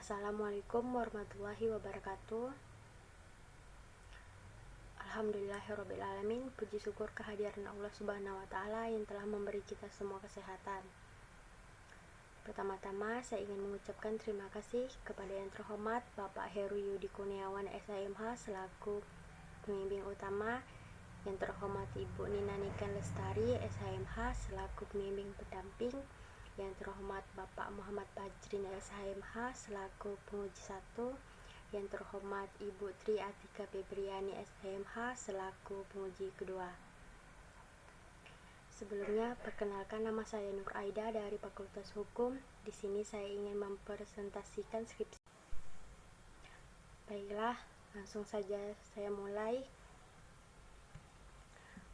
Assalamualaikum warahmatullahi wabarakatuh. Alhamdulillahirrabbilalamin. Puji syukur kehadiran Allah subhanahu wa ta'ala yang telah memberi kita semua kesehatan. Pertama-tama saya ingin mengucapkan terima kasih kepada yang terhormat Bapak Heru Yudi Kurniawan SHMH selaku pembimbing utama, yang terhormat Ibu Nina Niken Lestari SHMH selaku pembimbing pendamping, yang terhormat Bapak Muhammad Fajrin SHMH selaku penguji 1, yang terhormat Ibu Tri Atika Febriani SHMH selaku penguji kedua. Sebelumnya, perkenalkan, nama saya Nur Aida dari Fakultas Hukum. Di sini saya ingin mempresentasikan skripsi. Baiklah, langsung saja saya mulai.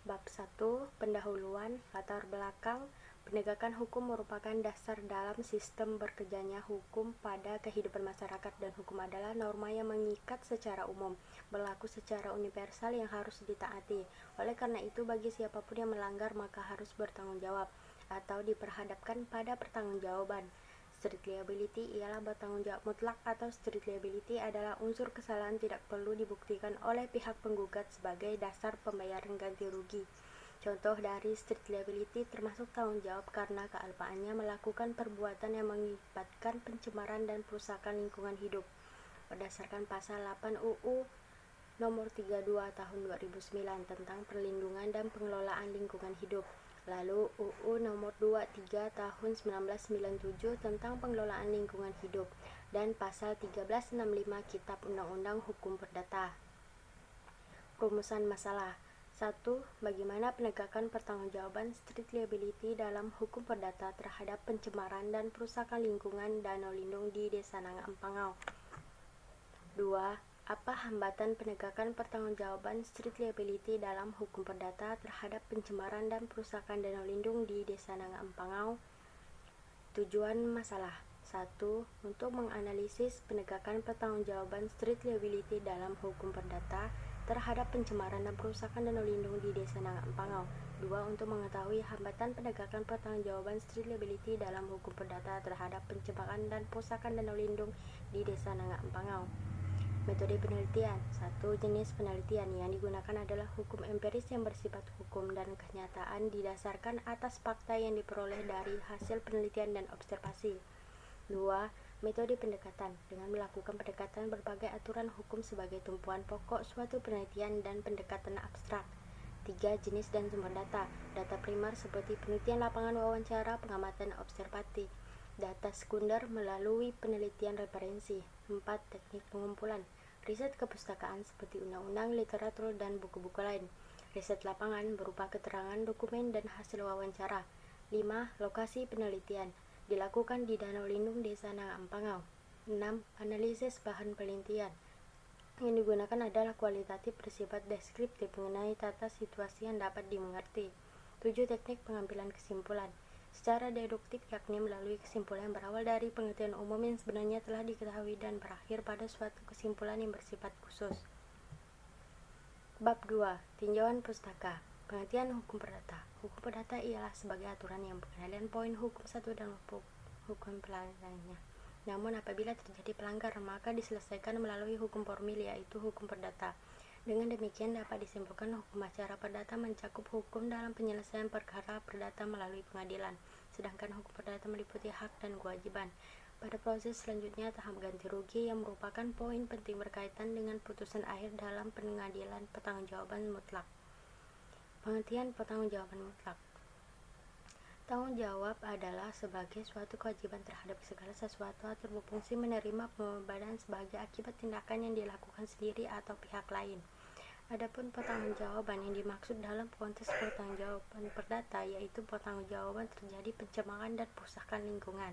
Bab 1, pendahuluan, latar belakang. Penegakan hukum merupakan dasar dalam sistem bekerjanya hukum pada kehidupan masyarakat, dan hukum adalah norma yang mengikat secara umum, berlaku secara universal yang harus ditaati. Oleh karena itu, bagi siapapun yang melanggar maka harus bertanggung jawab atau diperhadapkan pada pertanggungjawaban. Strict liability ialah bertanggung jawab mutlak, atau strict liability adalah unsur kesalahan tidak perlu dibuktikan oleh pihak penggugat sebagai dasar pembayaran ganti rugi. Contoh dari strict liability termasuk tanggung jawab karena kealpaannya melakukan perbuatan yang mengakibatkan pencemaran dan perusakan lingkungan hidup berdasarkan pasal 8 UU nomor 32 tahun 2009 tentang perlindungan dan pengelolaan lingkungan hidup. Lalu UU nomor 23 tahun 1997 tentang pengelolaan lingkungan hidup, dan pasal 1365 Kitab Undang-Undang Hukum Perdata. Rumusan masalah. 1. Bagaimana penegakan pertanggungjawaban strict liability dalam hukum perdata terhadap pencemaran dan perusakan lingkungan Danau Lindung di Desa Nanga Empangau? 2. Apa hambatan penegakan pertanggungjawaban strict liability dalam hukum perdata terhadap pencemaran dan perusakan Danau Lindung di Desa Nanga Empangau? Tujuan masalah. 1. Untuk menganalisis penegakan pertanggungjawaban strict liability dalam hukum perdata terhadap pencemaran dan perusakan Danau Lindung di Desa Nanga Empangau. 2. Untuk mengetahui hambatan penegakan pertanggungjawaban strict liability dalam hukum perdata terhadap pencemaran dan perusakan Danau Lindung di Desa Nanga Empangau. Metode penelitian. 1. Jenis penelitian yang digunakan adalah hukum empiris yang bersifat hukum dan kenyataan didasarkan atas fakta yang diperoleh dari hasil penelitian dan observasi. 2. Metode pendekatan, dengan melakukan pendekatan berbagai aturan hukum sebagai tumpuan pokok suatu penelitian dan pendekatan abstrak. 3. Jenis dan sumber data. Data primer seperti penelitian lapangan, wawancara, pengamatan observatif. Data sekunder melalui penelitian referensi. 4. Teknik pengumpulan. Riset kepustakaan seperti undang-undang, literatur, dan buku-buku lain. Riset lapangan berupa keterangan, dokumen, dan hasil wawancara. 5. Lokasi penelitian. Dilakukan di Danau Lindung Desa Nanga Empangau. 6. Analisis bahan penelitian. Yang digunakan adalah kualitatif bersifat deskriptif mengenai tata situasi yang dapat dimengerti. 7. Teknik pengambilan kesimpulan. Secara deduktif, yakni melalui kesimpulan yang berawal dari pengertian umum yang sebenarnya telah diketahui dan berakhir pada suatu kesimpulan yang bersifat khusus. Bab 2. Tinjauan pustaka. Pengertian hukum perdata. Hukum perdata ialah sebagai aturan yang berkenaan poin hukum satu dan hukum pelanggarannya. Namun apabila terjadi pelanggaran maka diselesaikan melalui hukum formil, yaitu hukum perdata. Dengan demikian dapat disimpulkan hukum acara perdata mencakup hukum dalam penyelesaian perkara perdata melalui pengadilan, sedangkan hukum perdata meliputi hak dan kewajiban. Pada proses selanjutnya, tahap ganti rugi yang merupakan poin penting berkaitan dengan putusan akhir dalam pengadilan pertanggungjawaban mutlak. Pengertian pertanggungjawaban mutlak. Tanggung jawab adalah sebagai suatu kewajiban terhadap segala sesuatu atau berfungsi menerima pembebanan sebagai akibat tindakan yang dilakukan sendiri atau pihak lain. Adapun pertanggungjawaban yang dimaksud dalam konteks pertanggungjawaban perdata yaitu pertanggungjawaban terjadi pencemaran dan perusakan lingkungan.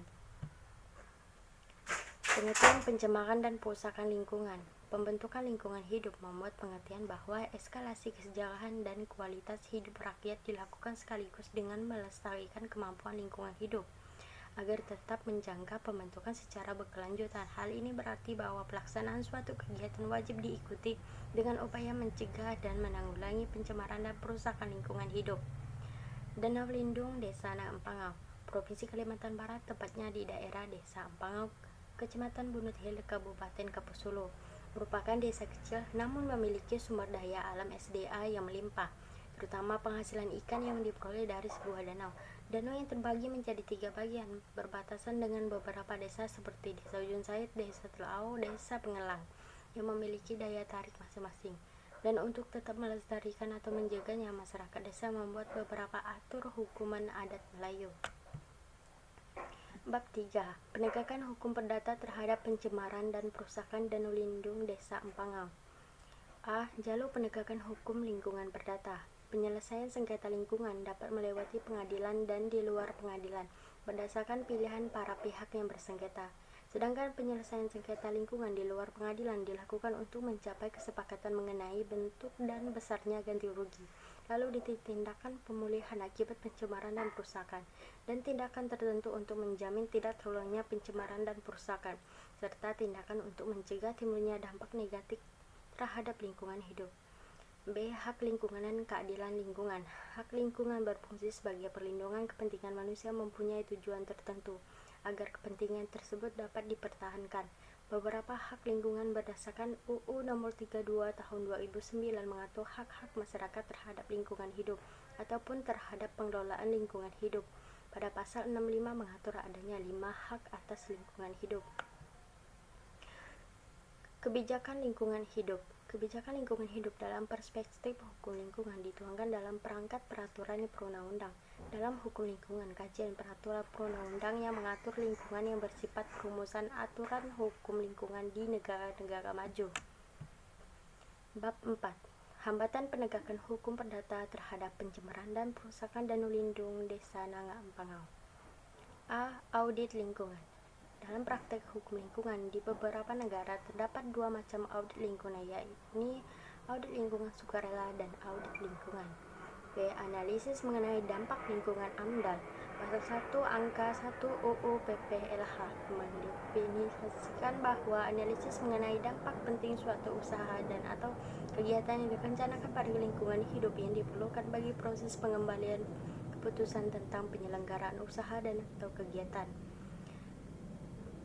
Pengertian pencemaran dan perusakan lingkungan. Pembentukan lingkungan hidup membuat pengertian bahwa eskalasi kesejahteraan dan kualitas hidup rakyat dilakukan sekaligus dengan melestarikan kemampuan lingkungan hidup agar tetap menjaga pembentukan secara berkelanjutan. Hal ini berarti bahwa pelaksanaan suatu kegiatan wajib diikuti dengan upaya mencegah dan menanggulangi pencemaran dan perusakan lingkungan hidup. Danau Lindung Desa Nanga Empangau, Provinsi Kalimantan Barat, tepatnya di daerah Desa Empangau, Kecamatan Bunut Hilir, Kabupaten Kapuas Hulu, merupakan desa kecil namun memiliki sumber daya alam SDA yang melimpah, terutama penghasilan ikan yang diperoleh dari sebuah danau. Danau yang terbagi menjadi 3 bagian, berbatasan dengan beberapa desa seperti Desa Ujung Said, Desa Telau, Desa Pengelang, yang memiliki daya tarik masing-masing. Dan untuk tetap melestarikan atau menjaganya, masyarakat desa membuat beberapa atur hukuman adat Melayu. Bab 3. Penegakan hukum perdata terhadap pencemaran dan perusakan danau lindung Desa Empangau. A. Jalur penegakan hukum lingkungan perdata. Penyelesaian sengketa lingkungan dapat melewati pengadilan dan di luar pengadilan berdasarkan pilihan para pihak yang bersengketa. Sedangkan penyelesaian sengketa lingkungan di luar pengadilan dilakukan untuk mencapai kesepakatan mengenai bentuk dan besarnya ganti rugi, lalu ditindakan pemulihan akibat pencemaran dan perusakan, dan tindakan tertentu untuk menjamin tidak terulangnya pencemaran dan perusakan, serta tindakan untuk mencegah timbulnya dampak negatif terhadap lingkungan hidup. B. Hak lingkungan dan keadilan lingkungan. Hak lingkungan berfungsi sebagai perlindungan kepentingan manusia mempunyai tujuan tertentu agar kepentingan tersebut dapat dipertahankan. Beberapa hak lingkungan berdasarkan UU Nomor 32 Tahun 2009 mengatur hak-hak masyarakat terhadap lingkungan hidup ataupun terhadap pengelolaan lingkungan hidup. Pada pasal 65 mengatur adanya 5 hak atas lingkungan hidup. Kebijakan lingkungan hidup. Kebijakan lingkungan hidup dalam perspektif hukum lingkungan dituangkan dalam perangkat peraturan perundang-undang. Dalam hukum lingkungan, kajian peraturan perundang-undang yang mengatur lingkungan yang bersifat perumusan aturan hukum lingkungan di negara-negara maju. Bab 4. Hambatan penegakan hukum perdata terhadap pencemaran dan perusakan danau lindung Desa Nanga Empangau. A. Audit lingkungan. Dalam praktek hukum lingkungan di beberapa negara terdapat 2 macam audit lingkungan, yakni audit lingkungan sukarela dan audit lingkungan. B. Analisis mengenai dampak lingkungan AMDAL. Pasal 1 Angka 1 UU PPLH mendefinisikan bahwa analisis mengenai dampak penting suatu usaha dan atau kegiatan yang direncanakan pada lingkungan hidup yang diperlukan bagi proses pengembalian keputusan tentang penyelenggaraan usaha dan atau kegiatan.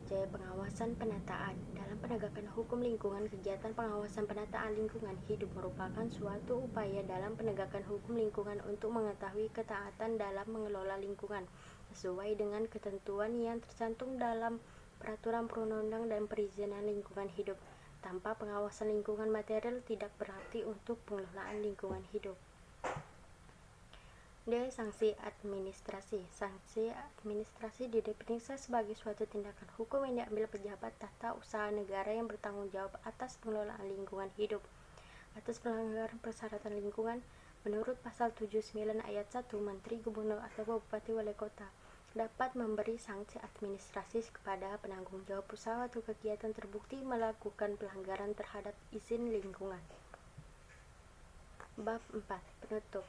C. Pengawasan penataan. Dalam penegakan hukum lingkungan, kegiatan pengawasan penataan lingkungan hidup merupakan suatu upaya dalam penegakan hukum lingkungan untuk mengetahui ketaatan dalam mengelola lingkungan sesuai dengan ketentuan yang tercantum dalam peraturan perundang-undang dan perizinan lingkungan hidup. Tanpa pengawasan lingkungan material tidak berarti untuk pengelolaan lingkungan hidup. D. Sanksi administrasi. Sanksi administrasi didefinisikan sebagai suatu tindakan hukum yang diambil pejabat tata usaha negara yang bertanggung jawab atas pengelolaan lingkungan hidup atas pelanggaran persyaratan lingkungan. Menurut pasal 79 ayat 1, Menteri, Gubernur atau Bupati Wali Kota dapat memberi sanksi administrasi kepada penanggung jawab usaha atau kegiatan terbukti melakukan pelanggaran terhadap izin lingkungan. Bab 4. Penutup.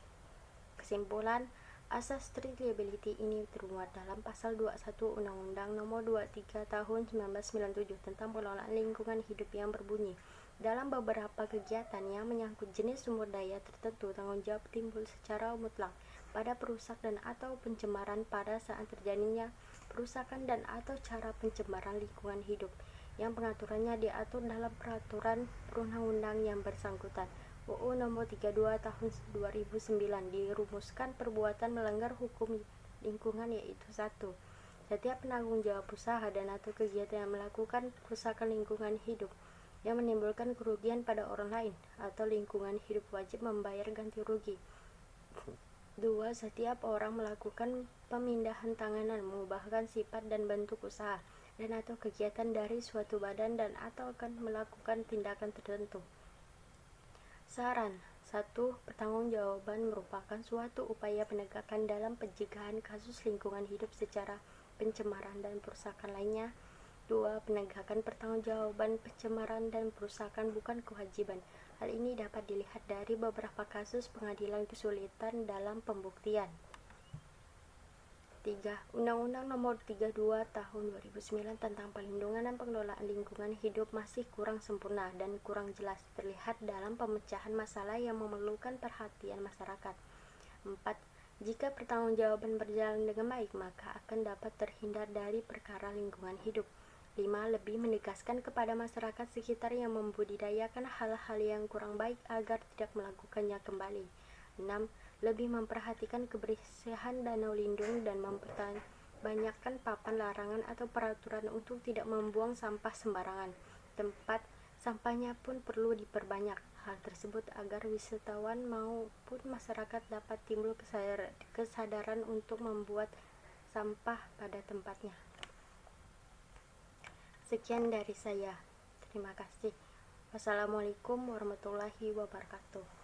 Kesimpulan, asas strict liability ini termuat dalam pasal 21 Undang-Undang Nomor 23 Tahun 1997 tentang pengelolaan lingkungan hidup yang berbunyi, dalam beberapa kegiatan yang menyangkut jenis sumber daya tertentu, tanggung jawab timbul secara mutlak pada perusak dan atau pencemaran pada saat terjadinya perusakan dan atau cara pencemaran lingkungan hidup yang pengaturannya diatur dalam peraturan perundang-undang yang bersangkutan. UU Nomor 32 Tahun 2009 dirumuskan perbuatan melanggar hukum lingkungan, yaitu 1. Setiap penanggung jawab usaha dan atau kegiatan yang melakukan kerusakan lingkungan hidup yang menimbulkan kerugian pada orang lain atau lingkungan hidup wajib membayar ganti rugi. 2. Setiap orang melakukan pemindahan tanganan, mengubahkan sifat dan bentuk usaha dan atau kegiatan dari suatu badan dan atau akan melakukan tindakan tertentu. Saran 1. Pertanggungjawaban merupakan suatu upaya penegakan dalam pencegahan kasus lingkungan hidup secara pencemaran dan perusakan lainnya. 2. Penegakan pertanggungjawaban pencemaran dan perusakan bukan kewajiban. Hal ini dapat dilihat dari beberapa kasus pengadilan kesulitan dalam pembuktian. 3. Undang-Undang Nomor 32 Tahun 2009 tentang Perlindungan dan Pengelolaan Lingkungan Hidup masih kurang sempurna dan kurang jelas terlihat dalam pemecahan masalah yang memerlukan perhatian masyarakat. 4. Jika pertanggungjawaban berjalan dengan baik, maka akan dapat terhindar dari perkara lingkungan hidup. 5. Lebih menegaskan kepada masyarakat sekitar yang membudidayakan hal-hal yang kurang baik agar tidak melakukannya kembali. 6. Lebih memperhatikan kebersihan danau lindung dan memperbanyakkan papan larangan atau peraturan untuk tidak membuang sampah sembarangan. Tempat sampahnya pun perlu diperbanyak. Hal tersebut agar wisatawan maupun masyarakat dapat timbul kesadaran untuk membuat sampah pada tempatnya. Sekian dari saya. Terima kasih. Wassalamualaikum warahmatullahi wabarakatuh.